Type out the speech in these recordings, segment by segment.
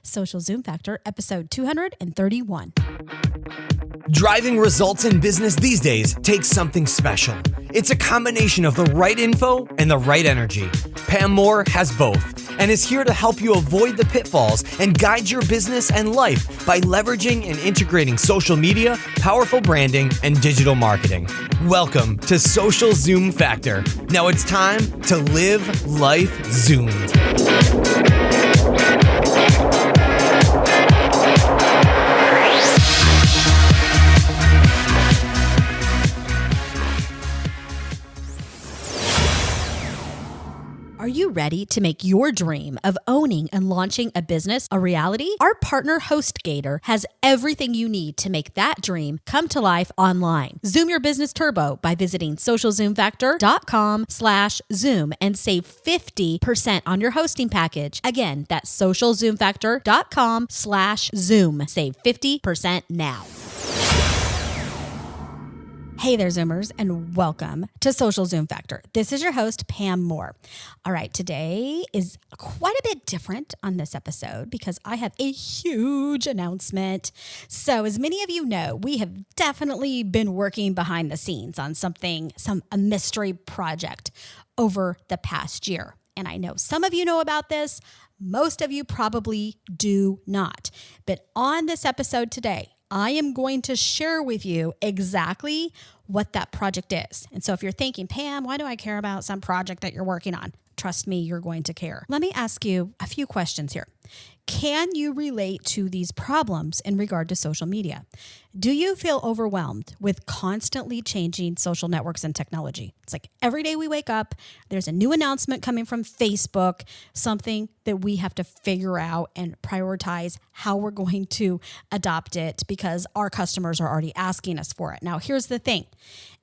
Social Zoom Factor, episode 231. Driving results in business these days takes something special. It's a combination of the right info and the right energy. Pam Moore has both and is here to help you avoid the pitfalls and guide your business and life by leveraging and integrating social media, powerful branding, and digital marketing. Welcome to Social Zoom Factor. Now it's time to live life zoomed. Are you ready to make your dream of owning and launching a business a reality? Our partner HostGator has everything you need to make that dream come to life online. Zoom your business turbo by visiting socialzoomfactor.com/zoom and save 50% on your hosting package. Again, that's socialzoomfactor.com/zoom. Save 50% now. Hey there, Zoomers, and welcome to Social Zoom Factor. This is your host, Pam Moore. All right, today is quite a bit different on this episode because I have a huge announcement. So as many of you know, we have definitely been working behind the scenes on a mystery project over the past year. And I know some of you know about this. Most of you probably do not. But on this episode today, I am going to share with you exactly what that project is. And so if you're thinking, Pam, why do I care about some project that you're working on? Trust me, you're going to care. Let me ask you a few questions here. Can you relate to these problems in regard to social media? Do you feel overwhelmed with constantly changing social networks and technology? It's like every day we wake up, there's a new announcement coming from Facebook, something that we have to figure out and prioritize how we're going to adopt it because our customers are already asking us for it. Now, here's the thing.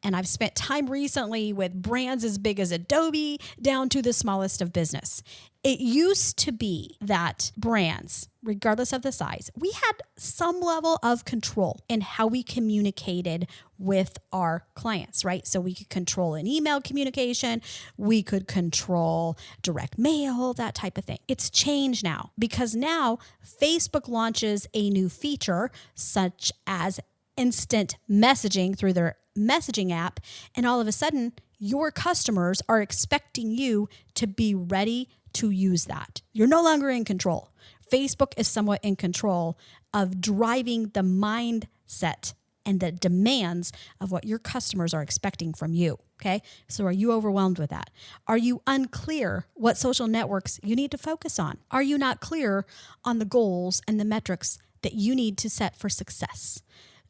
And I've spent time recently with brands as big as Adobe down to the smallest of business. It used to be that brands, regardless of the size, we had some level of control in how we communicated with our clients, right? So we could control an email communication, we could control direct mail, that type of thing. It's changed now because now Facebook launches a new feature such as instant messaging through their messaging app, and all of a sudden, your customers are expecting you to be ready to use that. You're no longer in control. Facebook is somewhat in control of driving the mindset and the demands of what your customers are expecting from you, okay? So are you overwhelmed with that? Are you unclear what social networks you need to focus on? Are you not clear on the goals and the metrics that you need to set for success?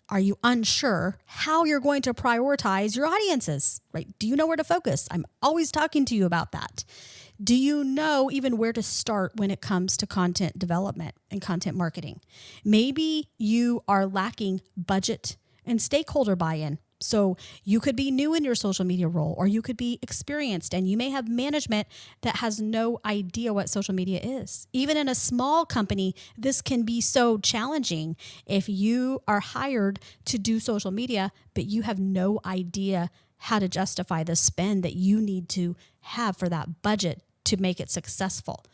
Are you unsure how you're going to prioritize your audiences, right? Do you know where to focus? I'm always talking to you about that. Do you know even where to start when it comes to content development and content marketing? Maybe you are lacking budget and stakeholder buy-in. So you could be new in your social media role, or you could be experienced and you may have management that has no idea what social media is. Even in a small company, this can be so challenging if you are hired to do social media, but you have no idea how to justify the spend that you need to have for that budget to make it successful.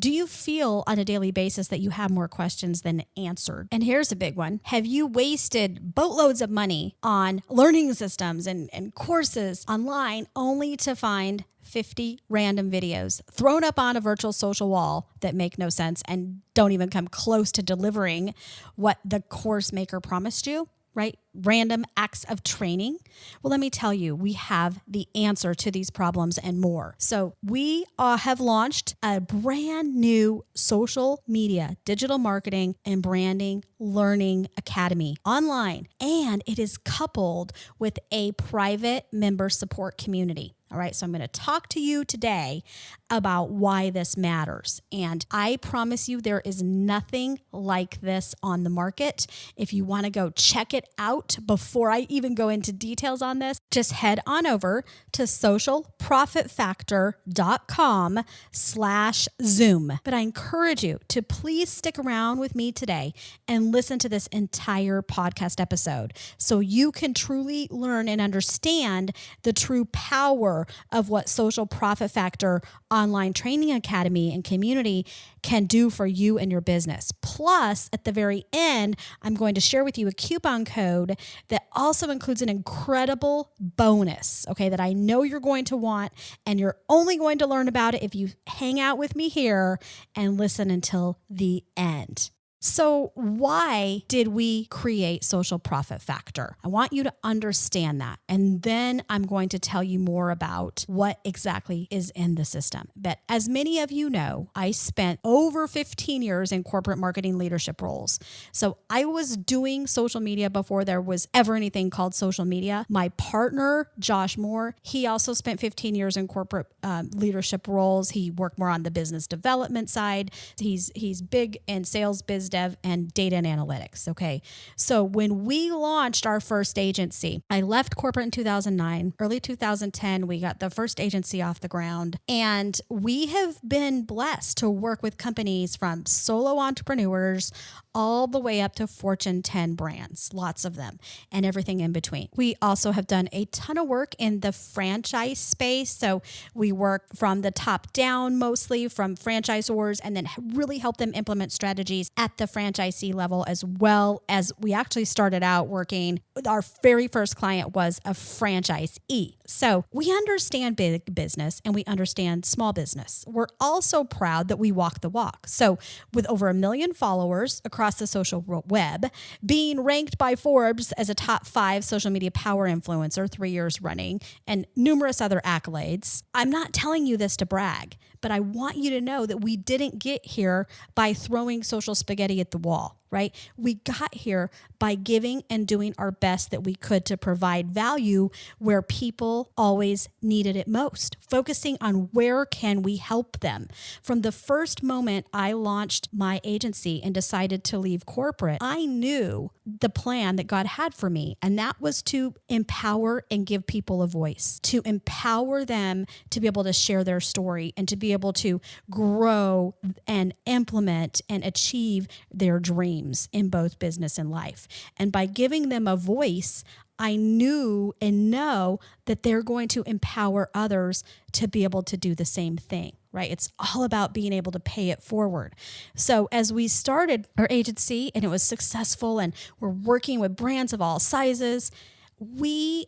Do you feel on a daily basis that you have more questions than answered? And here's a big one. Have you wasted boatloads of money on learning systems and courses online only to find 50 random videos thrown up on a virtual social wall that make no sense and don't even come close to delivering what the course maker promised you? Right? Random acts of training. Well, let me tell you, we have the answer to these problems and more. So we have launched a brand new social media, digital marketing, and branding learning academy online. And it is coupled with a private member support community. All right, so I'm going to talk to you today about why this matters. And I promise you there is nothing like this on the market. If you want to go check it out before I even go into details on this, just head on over to socialprofitfactor.com/Zoom. But I encourage you to please stick around with me today and listen to this entire podcast episode so you can truly learn and understand the true power of what Social Profit Factor online training academy and community can do for you and your business. Plus, at the very end, I'm going to share with you a coupon code that also includes an incredible bonus, okay, that I know you're going to want, and you're only going to learn about it if you hang out with me here and listen until the end. So why did we create Social Profit Factor? I want you to understand that. And then I'm going to tell you more about what exactly is in the system. But as many of you know, I spent over 15 years in corporate marketing leadership roles. So I was doing social media before there was ever anything called social media. My partner, Josh Moore, he also spent 15 years in corporate leadership roles. He worked more on the business development side. He's big in sales, biz dev, and data and analytics. Okay. So when we launched our first agency, I left corporate in 2009, early 2010, we got the first agency off the ground, and we have been blessed to work with companies from solo entrepreneurs all the way up to Fortune 10 brands, lots of them, and everything in between. We also have done a ton of work in the franchise space. So we work from the top down, mostly from franchisors, and then really help them implement strategies at the franchisee level, as well as we actually started out working. Our very first client was a franchisee. So we understand big business and we understand small business. We're also proud that we walk the walk. So with over 1 million followers across the social web, being ranked by Forbes as a top 5 social media power influencer 3 years running, and numerous other accolades, I'm not telling you this to brag, but I want you to know that we didn't get here by throwing social spaghetti at the wall, right? We got here by giving and doing our best that we could to provide value where people always needed it most, focusing on where can we help them. From the first moment I launched my agency and decided to leave corporate, I knew the plan that God had for me, and that was to empower and give people a voice, to empower them to be able to share their story and to be able to grow and implement and achieve their dreams in both business and life. And by giving them a voice, I knew and know that they're going to empower others to be able to do the same thing, right? It's all about being able to pay it forward. So as we started our agency and it was successful and we're working with brands of all sizes, we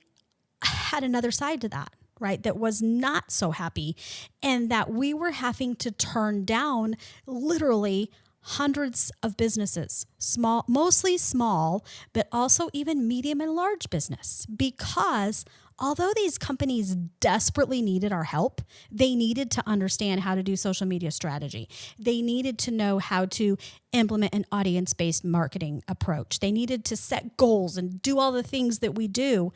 had another side to that, right? That was not so happy, and that we were having to turn down literally hundreds of businesses, small, mostly small, but also even medium and large business, because although these companies desperately needed our help, they needed to understand how to do social media strategy. They needed to know how to implement an audience-based marketing approach. They needed to set goals and do all the things that we do,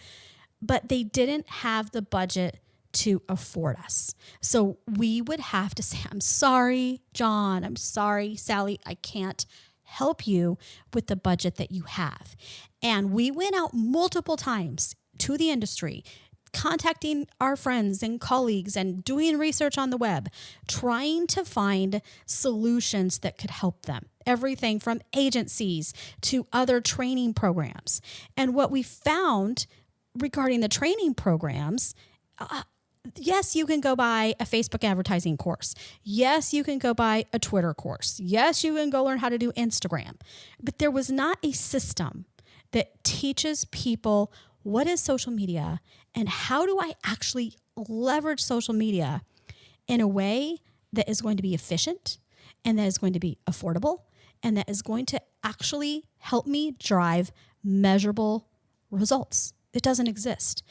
but they didn't have the budget to afford us. So we would have to say, I'm sorry, John, I'm sorry, Sally, I can't help you with the budget that you have. And we went out multiple times to the industry, contacting our friends and colleagues and doing research on the web, trying to find solutions that could help them. Everything from agencies to other training programs. And what we found regarding the training programs, yes, you can go buy a Facebook advertising course. Yes, you can go buy a Twitter course. Yes, you can go learn how to do Instagram. But there was not a system that teaches people what is social media and how do I actually leverage social media in a way that is going to be efficient and that is going to be affordable and that is going to actually help me drive measurable results. It doesn't exist.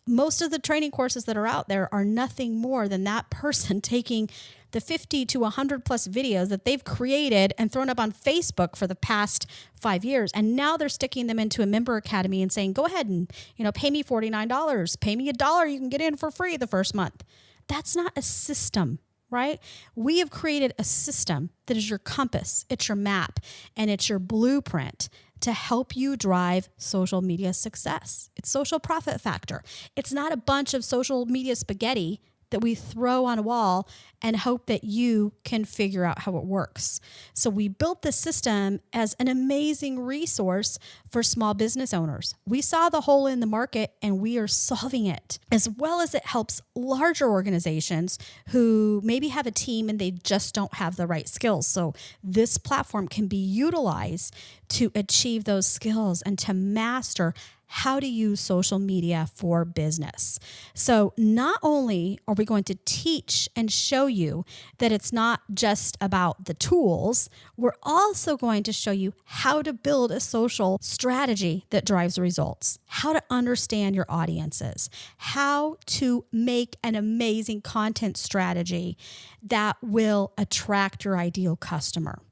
Most of the training courses that are out there are nothing more than that person taking the 50 to 100 plus videos that they've created and thrown up on Facebook for the past 5 years. And now they're sticking them into a member academy and saying, go ahead and, pay me $49, pay me $1. You can get in for free the first month. That's not a system, right? We have created a system that is your compass, it's your map, and it's your blueprint to help you drive social media success. It's Social Profit Factor. It's not a bunch of social media spaghetti that we throw on a wall and hope that you can figure out how it works. So we built this system as an amazing resource for small business owners. We saw the hole in the market and we are solving it, as well as it helps larger organizations who maybe have a team and they just don't have the right skills. So this platform can be utilized to achieve those skills and to master how to use social media for business. So not only are we going to teach and show you that it's not just about the tools, we're also going to show you how to build a social strategy that drives results, how to understand your audiences, how to make an amazing content strategy that will attract your ideal customer.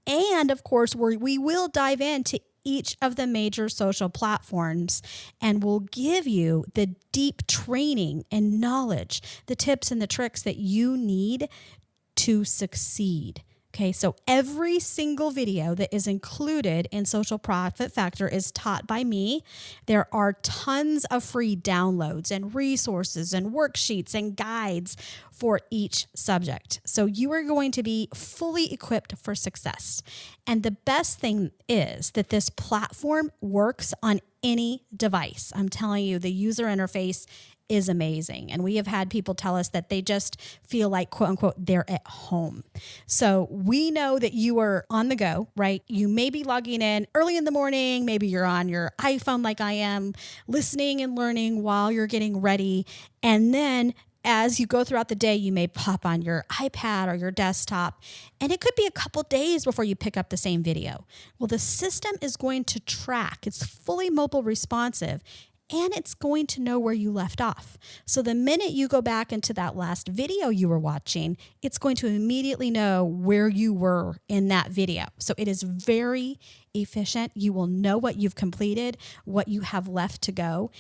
And of course, we will dive into each of the major social platforms and we'll give you the deep training and knowledge, the tips and the tricks that you need to succeed. Okay, so every single video that is included in Social Profit Factor is taught by me. There are tons of free downloads and resources and worksheets and guides for each subject. So you are going to be fully equipped for success. And the best thing is that this platform works on any device. I'm telling you, the user interface is amazing. And we have had people tell us that they just feel like, quote unquote, they're at home. So we know that you are on the go, right? You may be logging in early in the morning. Maybe you're on your iPhone like I am, listening and learning while you're getting ready. And then as you go throughout the day, you may pop on your iPad or your desktop, and it could be a couple days before you pick up the same video. Well, the system is going to track. It's fully mobile responsive, and it's going to know where you left off. So the minute you go back into that last video you were watching, it's going to immediately know where you were in that video. So it is very efficient. You will know what you've completed, what you have left to go.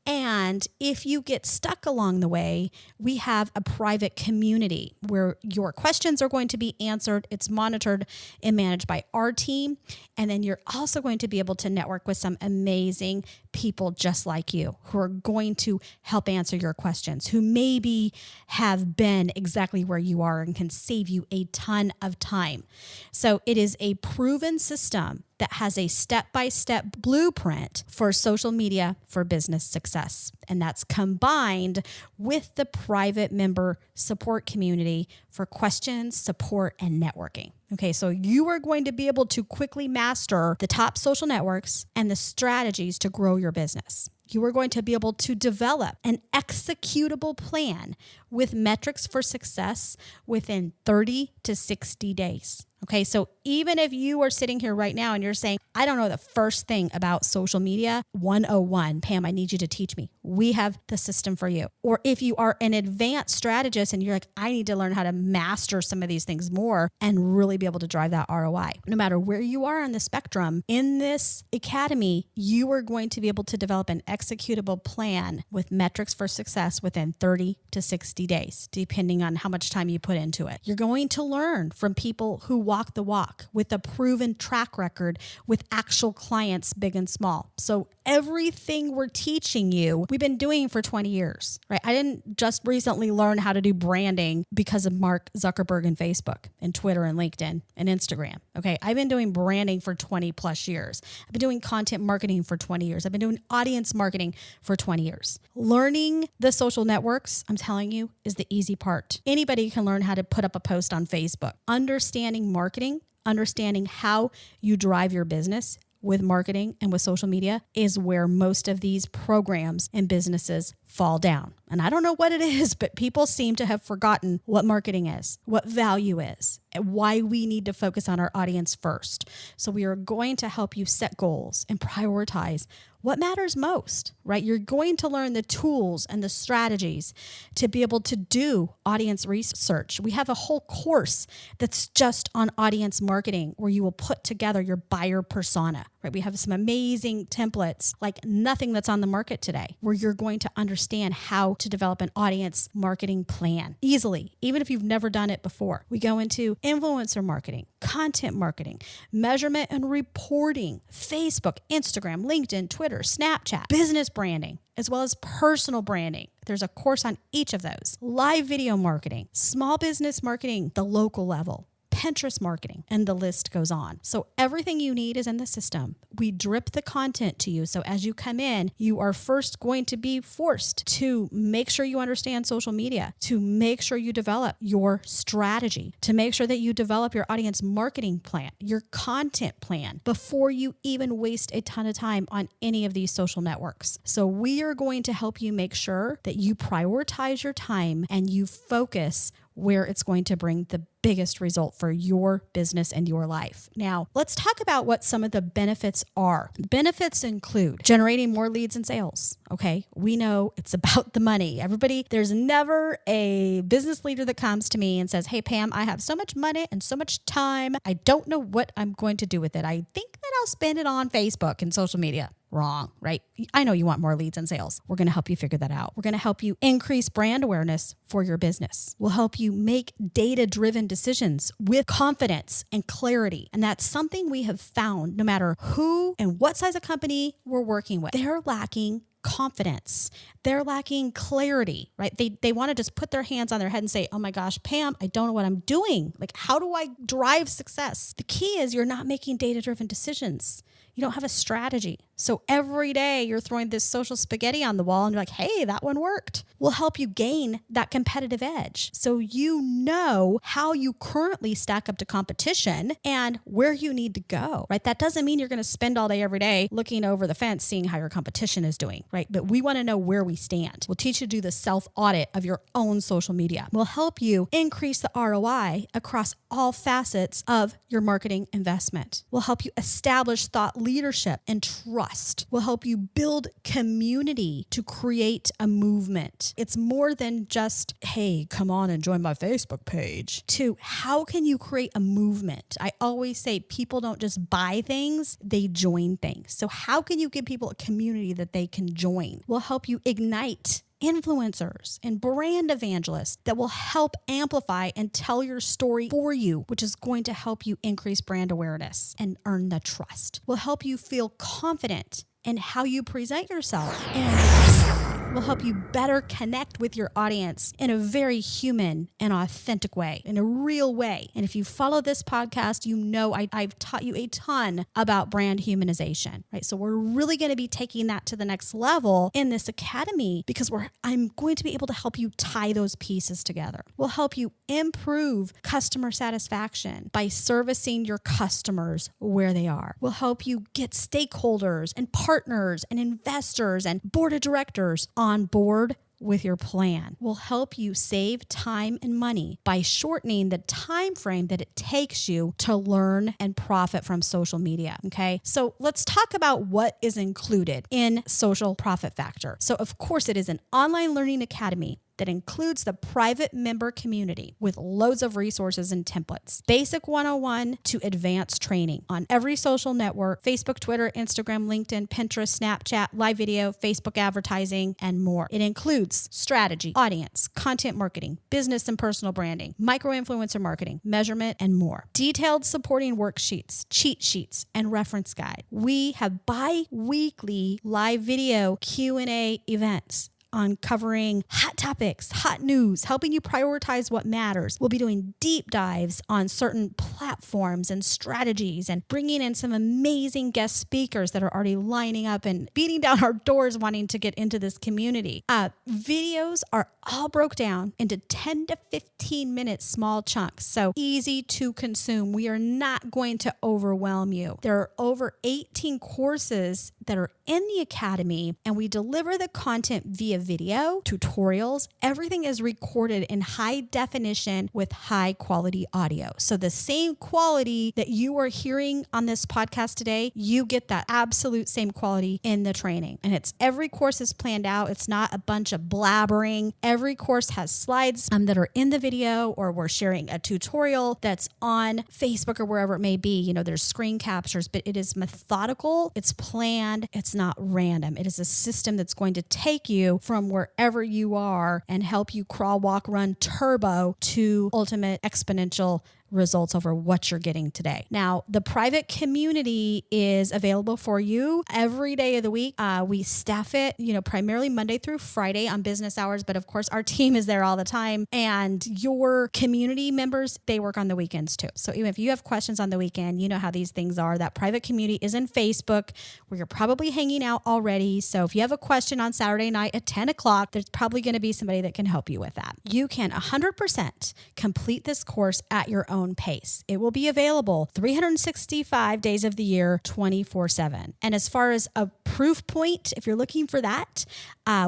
And if you get stuck along the way, we have a private community where your questions are going to be answered. It's monitored and managed by our team. And then you're also going to be able to network with some amazing people just like you who are going to help answer your questions, who maybe have been exactly where you are and can save you a ton of time. So it is a proven system that has a step-by-step blueprint for social media for business success. And that's combined with the private member support community for questions, support, and networking. Okay, so you are going to be able to quickly master the top social networks and the strategies to grow your business. You are going to be able to develop an executable plan with metrics for success within 30 to 60 days. Okay, so even if you are sitting here right now and you're saying, I don't know the first thing about social media 101, Pam, I need you to teach me. We have the system for you. Or if you are an advanced strategist and you're like, I need to learn how to master some of these things more and really be able to drive that ROI. No matter where you are on the spectrum, in this academy, you are going to be able to develop an executable plan with metrics for success within 30 to 60 days, depending on how much time you put into it. You're going to learn from people who walk the walk with a proven track record with actual clients, big and small. So everything we're teaching you, we've been doing for 20 years, right? I didn't just recently learn how to do branding because of Mark Zuckerberg and Facebook and Twitter and LinkedIn and Instagram. Okay. I've been doing branding for 20 plus years. I've been doing content marketing for 20 years. I've been doing audience marketing for 20 years. Learning the social networks, I'm telling you, is the easy part. Anybody can learn how to put up a post on Facebook. Understanding marketing, understanding how you drive your business with marketing and with social media is where most of these programs and businesses fall down. And I don't know what it is, but people seem to have forgotten what marketing is, what value is, and why we need to focus on our audience first. So we are going to help you set goals and prioritize what matters most, right? You're going to learn the tools and the strategies to be able to do audience research. We have a whole course that's just on audience marketing where you will put together your buyer persona, right? We have some amazing templates like nothing that's on the market today where you're going to understand understand how to develop an audience marketing plan easily, even if you've never done it before. We go into influencer marketing, content marketing, measurement and reporting, Facebook, Instagram, LinkedIn, Twitter, Snapchat, business branding, as well as personal branding. There's a course on each of those. Live video marketing, small business marketing, the local level, Pinterest marketing, and the list goes on. So everything you need is in the system. We drip the content to you. So as you come in, you are first going to be forced to make sure you understand social media, to make sure you develop your strategy, to make sure that you develop your audience marketing plan, your content plan before you even waste a ton of time on any of these social networks. So we are going to help you make sure that you prioritize your time and you focus where it's going to bring the biggest result for your business and your life. Now, let's talk about what some of the benefits are. Benefits include generating more leads and sales. Okay, we know it's about the money. There's never a business leader that comes to me and says, "Hey, Pam, I have so much money and so much time. I don't know what I'm going to do with it. I think that I'll spend it on Facebook and social media." Wrong, right? I know you want more leads and sales. We're going to help you figure that out. We're going to help you increase brand awareness for your business. We'll help you make data-driven decisions with confidence and clarity. And that's something we have found no matter who and what size of company we're working with. They're lacking confidence. They're lacking clarity, right? They want to just put their hands on their head and say, "Oh my gosh, Pam, I don't know what I'm doing. Like, how do I drive success?" The key is you're not making data-driven decisions. You don't have a strategy. So every day you're throwing this social spaghetti on the wall and you're like, "Hey, that one worked." We'll help you gain that competitive edge. So you know how you currently stack up to competition and where you need to go, right? That doesn't mean you're going to spend all day every day looking over the fence, seeing how your competition is doing, right? But we want to know where we stand. We'll teach you to do the self-audit of your own social media. We'll help you increase the ROI across all facets of your marketing investment. We'll help you establish thought leadership and trust. We'll help you build community to create a movement. It's more than just, "Hey, come on and join my Facebook page," to how can you create a movement? I always say people don't just buy things, they join things. So how can you give people a community that they can join? We'll help you ignite influencers and brand evangelists that will help amplify and tell your story for you, which is going to help you increase brand awareness and earn the trust. We'll help you feel confident in how you present yourself, and will help you better connect with your audience in a very human and authentic way, in a real way. And if you follow this podcast, you know I've taught you a ton about brand humanization, right? So we're really going to be taking that to the next level in this academy because I'm going to be able to help you tie those pieces together. We'll help you improve customer satisfaction by servicing your customers where they are. We'll help you get stakeholders and partners and investors and board of directors on board with your plan. We'll help you save time and money by shortening the time frame that it takes you to learn and profit from social media. Okay, so let's talk about what is included in Social Profit Factor. So of course, it is an online learning academy that includes the private member community with loads of resources and templates. Basic 101 to advanced training on every social network: Facebook, Twitter, Instagram, LinkedIn, Pinterest, Snapchat, live video, Facebook advertising, and more. It includes strategy, audience, content marketing, business and personal branding, micro-influencer marketing, measurement, and more. Detailed supporting worksheets, cheat sheets, and reference guide. We have bi-weekly live video Q&A events on covering hot topics, hot news, helping you prioritize what matters. We'll be doing deep dives on certain platforms and strategies and bringing in some amazing guest speakers that are already lining up and beating down our doors wanting to get into this community. Videos are all broke down into 10 to 15 minute small chunks, so easy to consume. We are not going to overwhelm you. There are over 18 courses that are in the academy, and we deliver the content via video, tutorials. Everything is recorded in high definition with high quality audio. So the same quality that you are hearing on this podcast today, you get that absolute same quality in the training. And every course is planned out. It's not a bunch of blabbering. Every course has slides that are in the video, or we're sharing a tutorial that's on Facebook or wherever it may be. There's screen captures, but it is methodical. It's planned. planned. It's not random. It is a system that's going to take you from wherever you are and help you crawl, walk, run turbo to ultimate exponential results over what you're getting today. Now, the private community is available for you every day of the week. We staff it, primarily Monday through Friday on business hours, but of course our team is there all the time. And your community members, they work on the weekends too. So even if you have questions on the weekend, you know how these things are. That private community is in Facebook where you're probably hanging out already. So if you have a question on Saturday night at 10 o'clock, there's probably going to be somebody that can help you with that. You can 100% complete this course at your own pace. It will be available 365 days of the year, 24/7. And as far as a proof point, if you're looking for that,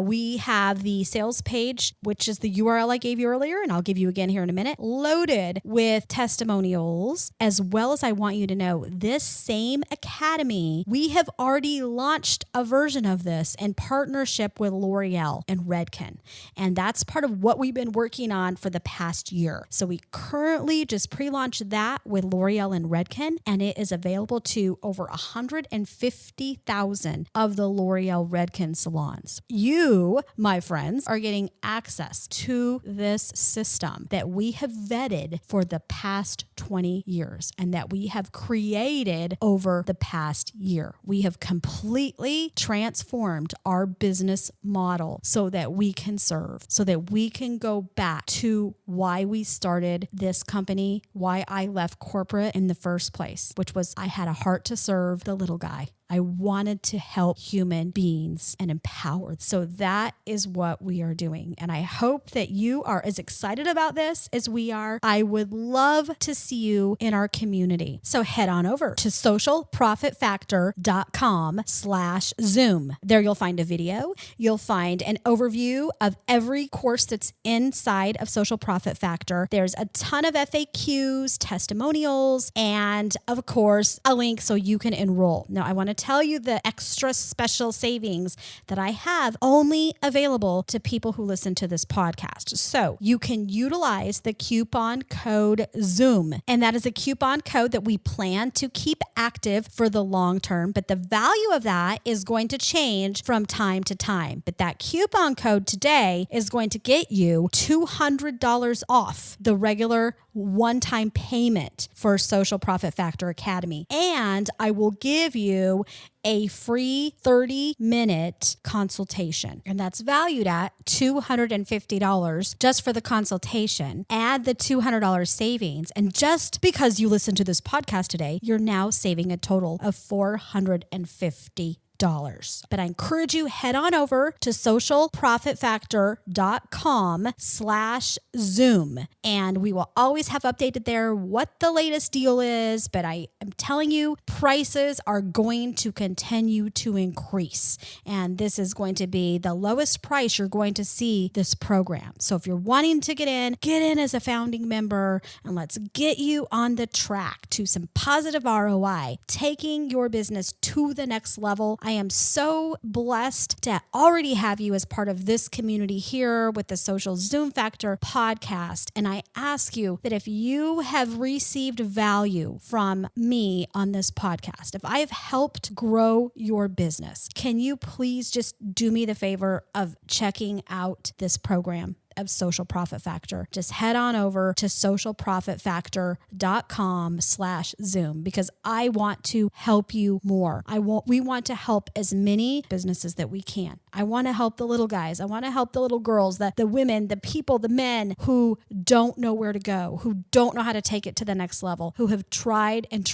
we have the sales page, which is the URL I gave you earlier, and I'll give you again here in a minute, loaded with testimonials, as well as I want you to know this same academy, we have already launched a version of this in partnership with L'Oreal and Redken. And that's part of what we've been working on for the past year. So we currently just pre-launched that with L'Oreal and Redken, and it is available to over 150,000 of the L'Oreal Redken salons. You, my friends, are getting access to this system that we have vetted for the past 20 years and that we have created over the past year. We have completely transformed our business model so that we can serve, so that we can go back to why we started this company, why I left corporate in the first place, which was I had a heart to serve the little guy. I wanted to help human beings and empower. So that is what we are doing. And I hope that you are as excited about this as we are. I would love to see you in our community. So head on over to socialprofitfactor.com/Zoom. There you'll find a video. You'll find an overview of every course that's inside of Social Profit Factor. There's a ton of FAQs, testimonials, and of course, a link so you can enroll. Now, I want to tell you the extra special savings that I have only available to people who listen to this podcast. So you can utilize the coupon code ZOOM, and that is a coupon code that we plan to keep active for the long term, but the value of that is going to change from time to time. But that coupon code today is going to get you $200 off the regular one-time payment for Social Profit Factor Academy. And I will give you a free 30-minute consultation. And that's valued at $250 just for the consultation. Add the $200 savings. And just because you listen to this podcast today, you're now saving a total of $450. But I encourage you, head on over to socialprofitfactor.com/Zoom. And we will always have updated there what the latest deal is. But I am telling you, prices are going to continue to increase. And this is going to be the lowest price you're going to see this program. So if you're wanting to get in as a founding member, and let's get you on the track to some positive ROI, taking your business to the next level. I am so blessed to already have you as part of this community here with the Social Zoom Factor podcast. And I ask you that if you have received value from me on this podcast, if I have helped grow your business, can you please just do me the favor of checking out this program of Social Profit Factor? Just head on over to socialprofitfactor.com/Zoom because I want to help you more. We want to help as many businesses that we can. I want to help the little guys. I want to help the little girls, the women, the people, the men who don't know where to go, who don't know how to take it to the next level, who have tried and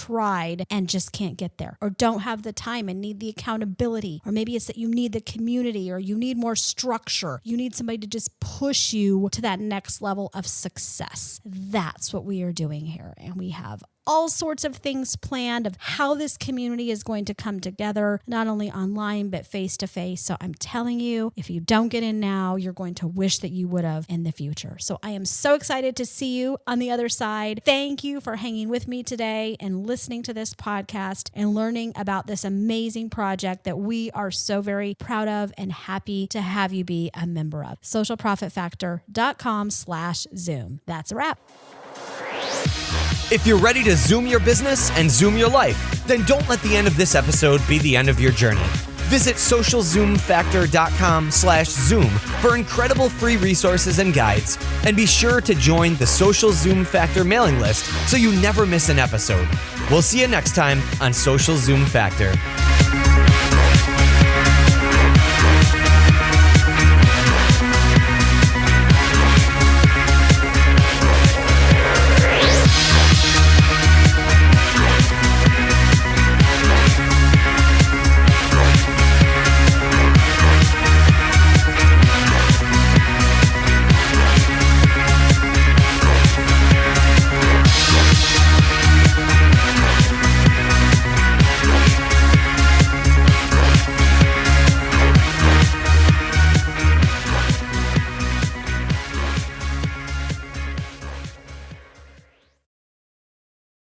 just can't get there, or don't have the time and need the accountability. Or maybe it's that you need the community, or you need more structure. You need somebody to just push you to that next level of success. That's what we are doing here. And we have all sorts of things planned of how this community is going to come together, not only online, but face to face. So I'm telling you, if you don't get in now, you're going to wish that you would have in the future. So I am so excited to see you on the other side. Thank you for hanging with me today and listening to this podcast and learning about this amazing project that we are so very proud of and happy to have you be a member of. socialprofitfactor.com/Zoom. That's a wrap. If you're ready to Zoom your business and Zoom your life, then don't let the end of this episode be the end of your journey. Visit socialzoomfactor.com/Zoom for incredible free resources and guides. And be sure to join the Social Zoom Factor mailing list so you never miss an episode. We'll see you next time on Social Zoom Factor.